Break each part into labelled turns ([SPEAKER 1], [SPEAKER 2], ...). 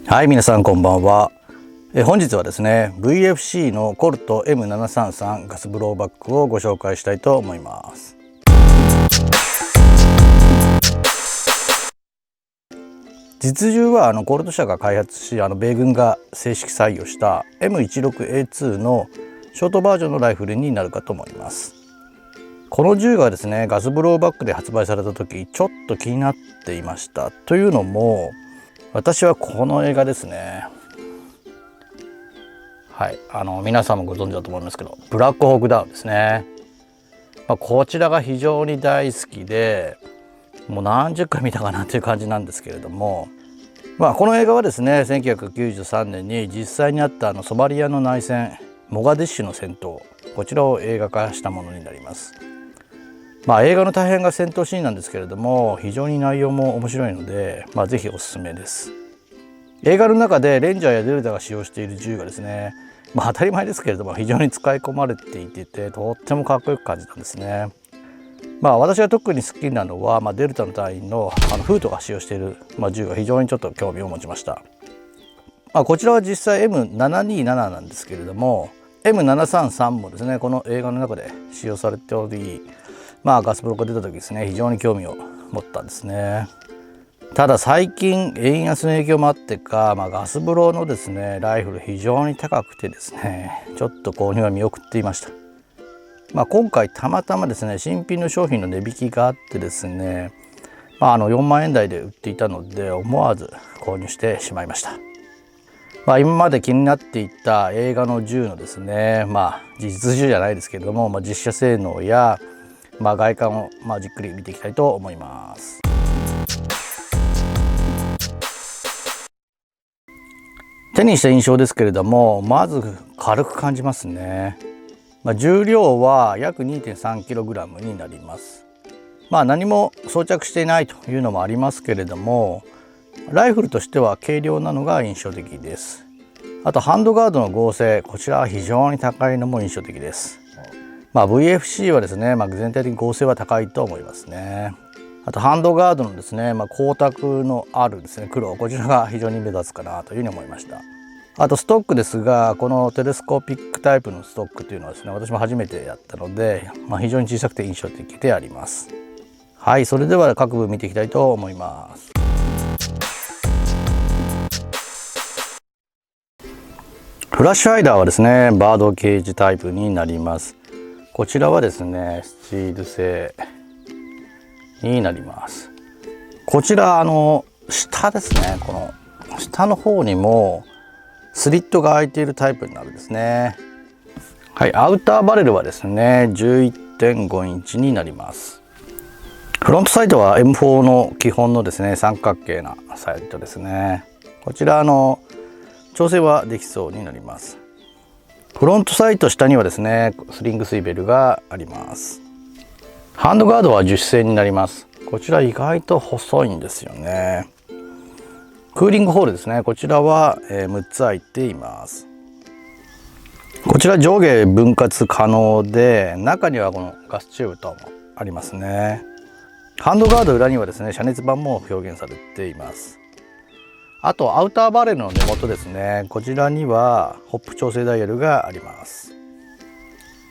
[SPEAKER 1] はい、皆さんこんばんは。本日はですね VFC のコルト M733 ガスブローバッグをご紹介したいと思います。実銃はコルト社が開発し米軍が正式採用した M16A2 のショートバージョンのライフルになるかと思います。この銃がですねガスブローバッグで発売された時ちょっと気になっていました。というのも私はこの映画ですね、はい、皆さんもご存知だと思いますけどブラックホークダウンですね、こちらが非常に大好きでもう何十回見たかなという感じなんですけれども、この映画はですね1993年に実際にあったソマリアの内戦モガディッシュの戦闘、こちらを映画化したものになります。映画の大変が戦闘シーンなんですけれども非常に内容も面白いので、ぜひおすすめです。映画の中でレンジャーやデルタが使用している銃がですね、当たり前ですけれども非常に使い込まれていてとってもかっこよく感じたんですね。私が特に好きなのは、デルタの隊員のフートが使用している、銃が非常にちょっと興味を持ちました。こちらは実際 M727 なんですけれども M733 もですねこの映画の中で使用されており、ガスブロが出た時ですね非常に興味を持ったんですね。ただ最近円安の影響もあってか、ガスブロのですねライフル非常に高くてですねちょっと購入は見送っていました。今回たまたまですね新品の商品の値引きがあってですね、4万円台で売っていたので思わず購入してしまいました。今まで気になっていた映画の銃のですね実銃じゃないですけれども、実写性能や外観をじっくり見ていきたいと思います。手にした印象ですけれどもまず軽く感じますね。重量は約 2.3kg になります。何も装着していないというのもありますけれどもライフルとしては軽量なのが印象的です。あとハンドガードの剛性、こちらは非常に高いのも印象的です。VFC はですね、全体的に剛性は高いと思いますね。あとハンドガードのですね、光沢のあるですね黒、こちらが非常に目立つかなというふうに思いました。あとストックですがこのテレスコーピックタイプのストックというのはですね私も初めてやったので、非常に小さくて印象的であります。はい、それでは各部見ていきたいと思います。フラッシュハイダーはですねバードケージタイプになります。こちらはですねスチール製になります。こちら下ですね、この下の方にもスリットが開いているタイプになるんですね。はい、アウターバレルはですね 11.5 インチになります。フロントサイトは M4 の基本のですね三角形なサイトですね。こちら調整はできそうになります。フロントサイト下にはですねスリングスイベルがあります。ハンドガードは樹脂製になります。こちら意外と細いんですよね。クーリングホールですね、こちらは6つ開いています。こちら上下分割可能で中にはこのガスチューブ等もありますね。ハンドガード裏にはですね遮熱板も表現されています。あとアウターバレルの根元ですね、こちらにはホップ調整ダイヤルがあります。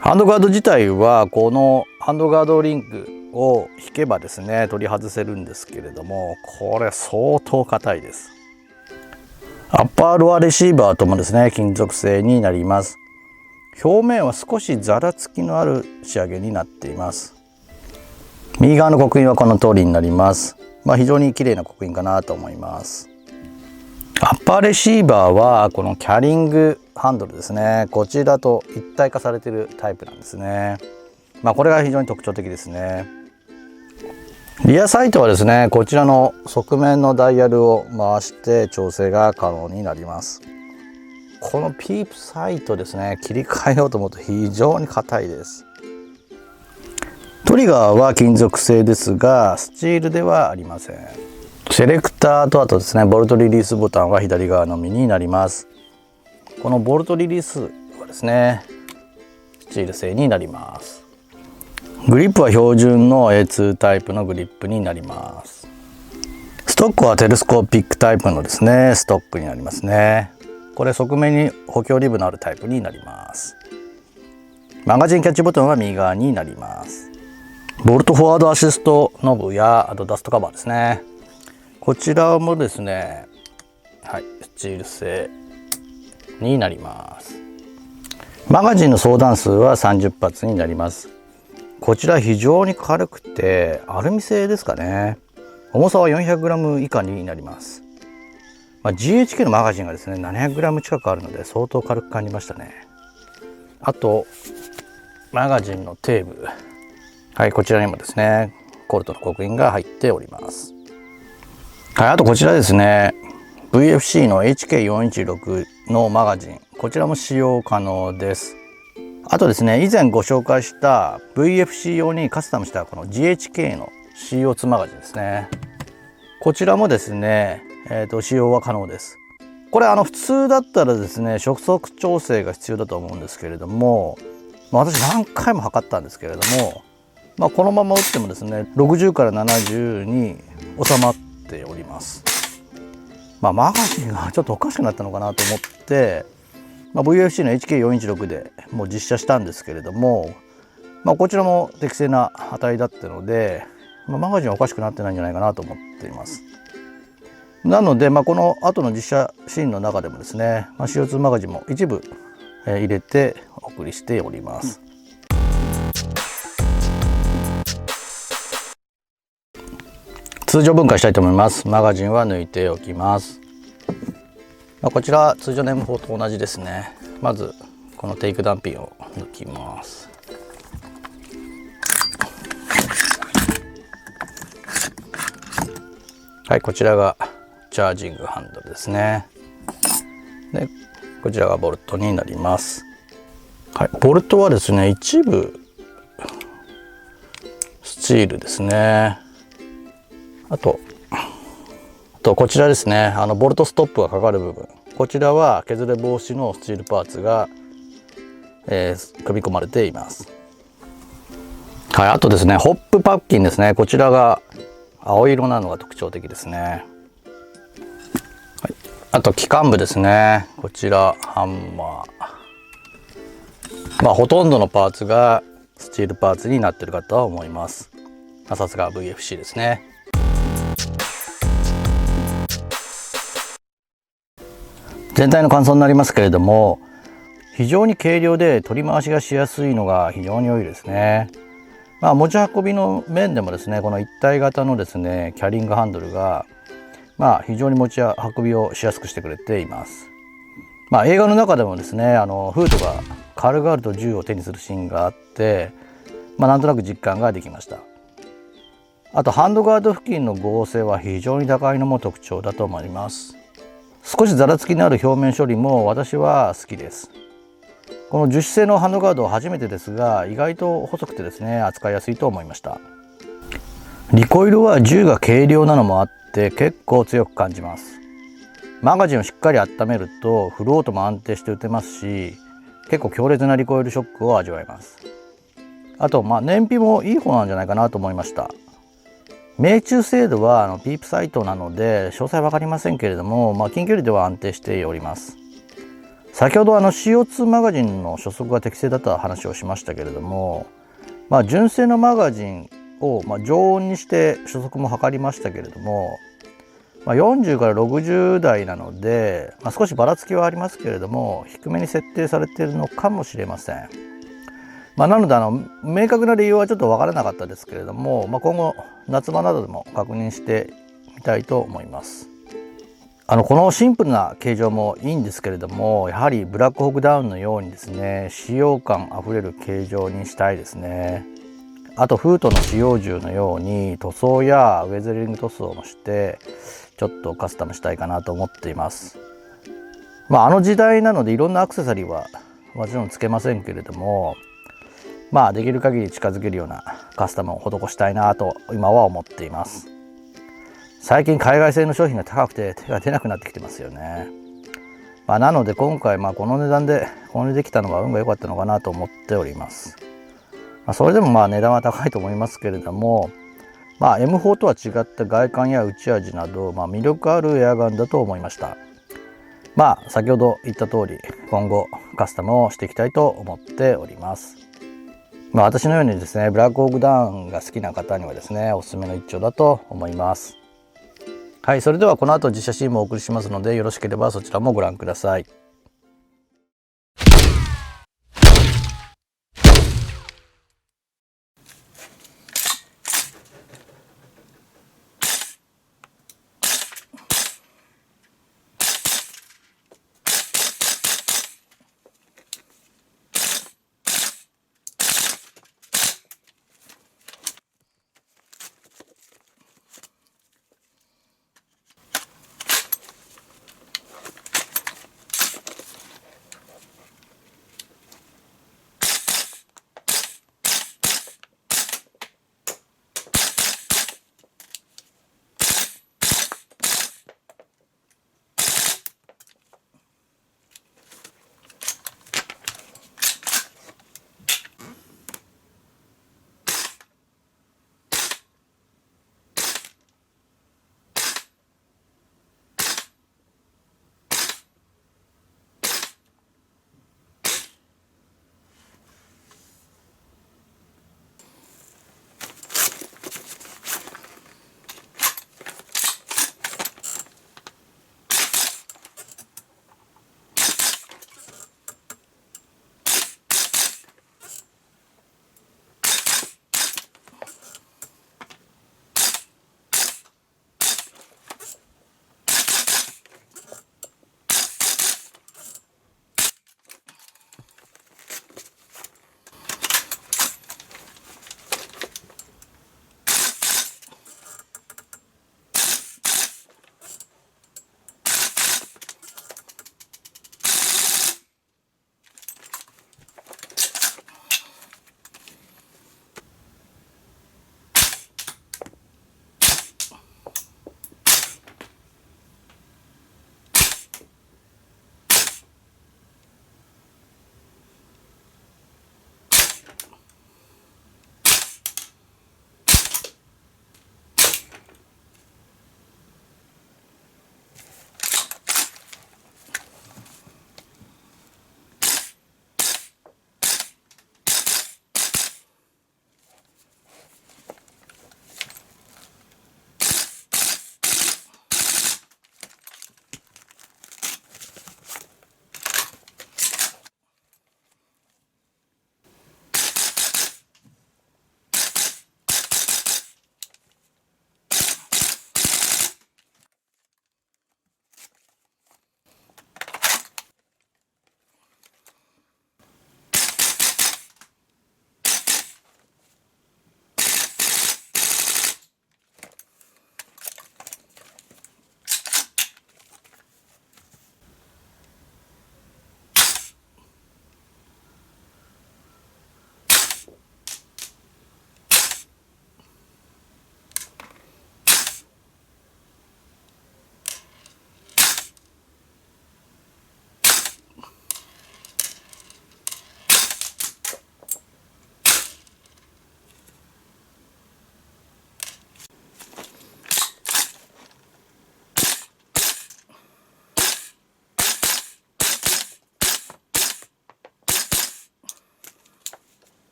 [SPEAKER 1] ハンドガード自体はこのハンドガードリングを引けばですね取り外せるんですけれどもこれ相当硬いです。アッパーロアレシーバーともですね金属製になります。表面は少しざらつきのある仕上げになっています。右側の刻印はこの通りになります。非常に綺麗な刻印かなと思います。アッパーレシーバーはこのキャリングハンドルですね、こちらと一体化されているタイプなんですね。これが非常に特徴的ですね。リアサイトはですねこちらの側面のダイヤルを回して調整が可能になります。このピープサイトですね切り替えようと思うと非常に硬いです。トリガーは金属製ですがスチールではありません。セレクターとあとですねボルトリリースボタンは左側のみになります。このボルトリリースはですねスチール製になります。グリップは標準の A2 タイプのグリップになります。ストックはテレスコーピックタイプのですねストックになりますね。これ側面に補強リブのあるタイプになります。マガジンキャッチボタンは右側になります。ボルトフォワードアシストノブやあとダストカバーですね。こちらもですね、スチール製になります。マガジンの総弾数は30発になります。こちら非常に軽くてアルミ製ですかね。重さは 400g 以下になります。GHK のマガジンがですね 700g 近くあるので相当軽く感じましたね。あとマガジンのテーブ、こちらにもですねコルトの刻印が入っております。あとこちらですね VFC の HK416 のマガジン、こちらも使用可能です。あとですね以前ご紹介した VFC 用にカスタムしたこの GHK の CO2 マガジンですね。こちらもですね、使用は可能です。これ普通だったらですね初速調整が必要だと思うんですけれども、私何回も測ったんですけれども、このまま打ってもですね60から70に収まっております。マガジンがちょっとおかしくなったのかなと思って、VFC の HK416 でもう実写したんですけれども、こちらも適正な値だったので、マガジンはおかしくなってないんじゃないかなと思っています。なので、この後の実写シーンの中でもですね、CO2 マガジンも一部入れてお送りしております。通常分解したいと思います。マガジンは抜いておきます。こちら通常の M4 と同じですね。まずこのテイクダウンピンを抜きます。こちらがチャージングハンドルですね。でこちらがボルトになります。ボルトはですね一部スチールですね。あとこちらですねボルトストップがかかる部分、こちらは削れ防止のスチールパーツが、組み込まれています。あとですねホップパッキンですね。こちらが青色なのが特徴的ですね。あと機関部ですね。こちらハンマー、ほとんどのパーツがスチールパーツになっているかとは思います。さすが VFC ですね。全体の感想になりますけれども、非常に軽量で取り回しがしやすいのが非常に良いですね。持ち運びの面でもですねこの一体型のですねキャリングハンドルが非常に持ち運びをしやすくしてくれています。映画の中でもですねフートが軽々と銃を手にするシーンがあって、なんとなく実感ができました。あとハンドガード付近の剛性は非常に高いのも特徴だと思います。少しざらつきのある表面処理も私は好きです。この樹脂製のハンドガードは初めてですが、意外と細くてですね扱いやすいと思いました。リコイルは銃が軽量なのもあって結構強く感じます。マガジンをしっかり温めるとフルオートも安定して撃てますし、結構強烈なリコイルショックを味わえます。あと燃費もいい方なんじゃないかなと思いました。命中精度はピープサイトなので詳細分かりませんけれども、近距離では安定しております。先ほどCO2 マガジンの初速が適正だった話をしましたけれども、純正のマガジンを常温にして初速も測りましたけれども、40から60台なので、少しばらつきはありますけれども低めに設定されているのかもしれません。なので明確な理由はちょっと分からなかったですけれども、今後夏場などでも確認してみたいと思います。このシンプルな形状もいいんですけれども、やはりブラックホークダウンのようにですね使用感あふれる形状にしたいですね。あとフートの使用銃のように塗装やウェザリング塗装もしてちょっとカスタムしたいかなと思っています。時代なのでいろんなアクセサリーはもちろんつけませんけれども、できる限り近づけるようなカスタムを施したいなと今は思っています。最近海外製の商品が高くて手が出なくなってきてますよね。なので今回この値段で購入できたのが運が良かったのかなと思っております。それでも値段は高いと思いますけれども、M4 とは違った外観や内味など、魅力あるエアガンだと思いました。先ほど言った通り今後カスタムをしていきたいと思っております。私のようにですねブラックホークダウンが好きな方にはですねおすすめの一丁だと思います。はい、それではこの後実写シーンもお送りしますので、よろしければそちらもご覧ください。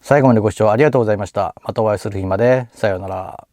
[SPEAKER 1] 最後までご視聴ありがとうございました。またお会いする日まで。さようなら。